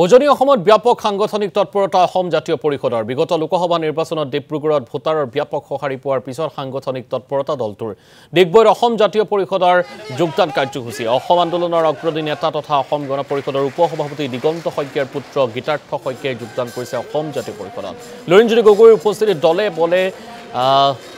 উজনি অসমত ব্যাপক সাংগঠনিক তৎপৰতা অসম জাতীয় পৰিষদৰ বিগত লোকসভা নিৰ্বাচনত ডিব্ৰুগড়ত ভোটাৰৰ ব্যাপক সঁহাৰি পোৱাৰ পিছত সাংগঠনিক তৎপৰতা দলটোৰ ডিগবৈৰ অসম জাতীয় পৰিষদৰ যোগদান কাৰ্যসূচী অসম আন্দোলনৰ অগ্ৰণী নেতা তথা অসম গণ পৰিষদৰ উপসভাপতি দিগন্ত শইকীয়াৰ পুত্ৰ গীতাৰ্থ শইকীয়াই যোগদান কৰিছে অসম জাতীয় পৰিষদত লৰিণজ্যোতি গগৈৰ উপস্থিতিত দলে বলে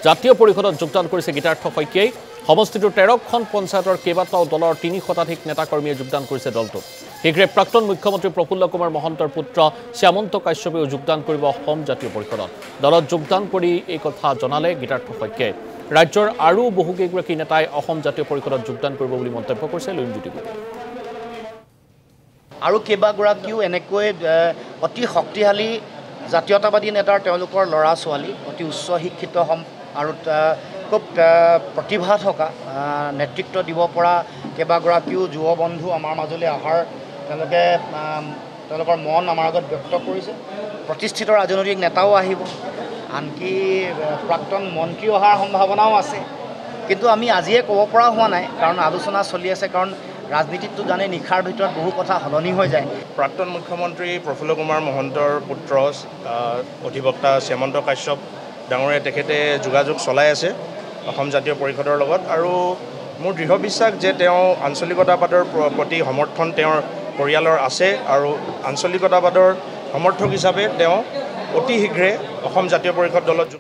জাতীয় পৰিষদত যোগদান কৰিছে গীতাৰ্থ শইকীয়াই সমষ্টিটোৰ 13খন পঞ্চায়তৰ কেইবাটাও দলৰ 3 শতাধিক নেতাকৰ্মীয়ে যোগদান কৰিছে দলটোত শীঘ্ৰে প্ৰাক্তন মুখ্যমন্ত্ৰী প্ৰফুল্ল কুমাৰ মহন্তৰ পুত্ৰ শ্যামন্ত কাশ্যপেও যোগদান কৰিব অসম জাতীয় পৰিষদত দলত যোগদান কৰি এই কথা জনালে গীতাৰ্থ শইকীয়াই ৰাজ্যৰ আৰু বহুকেইগৰাকী নেতাই অসম জাতীয় পৰিষদত যোগদান কৰিব বুলি মন্তব্য কৰিছে লৰিণজ্যোতি গগৈ আৰু কেইবাগৰাকীও এনেকৈ অতি শক্তিশালী জাতীয়তাবাদী নেতাৰ তেওঁলোকৰ ল'ৰা ছোৱালী অতি উচ্চ শিক্ষিত আৰু খুব প্ৰতিভা থকা নেতৃত্ব দিব পৰা কেইবাগৰাকীও যুৱ বন্ধু আমাৰ মাজলৈ অহাৰ তেওঁলোকৰ মন আমাৰ আগত ব্যক্ত কৰিছে প্ৰতিষ্ঠিত ৰাজনৈতিক নেতাও আহিব আনকি প্ৰাক্তন মন্ত্ৰী অহাৰ সম্ভাৱনাও আছে কিন্তু আমি আজিয়ে ক'ব পৰা হোৱা নাই কাৰণ আলোচনা চলি আছে কাৰণ ৰাজনীতিটো জানে নিখাৰ ভিতৰত বহু কথা সলনি হৈ যায় প্ৰাক্তন মুখ্যমন্ত্ৰী প্ৰফুল্ল কুমাৰ মহন্তৰ পুত্ৰ অধিবক্তা শ্যামন্ত কাশ্যপ ডাঙৰীয়া তেখেতে যোগাযোগ চলাই আছে অসম জাতীয় পৰিষদৰ লগত আৰু মোৰ দৃঢ় বিশ্বাস যে তেওঁ আঞ্চলিকতাবাদৰ প্ৰতি সমৰ্থন তেওঁৰ পৰিয়ালৰ আছে আৰু আঞ্চলিকতাবাদৰ সমৰ্থক হিচাপে তেওঁ অতি শীঘ্ৰে অসম জাতীয় পৰিষদ দলত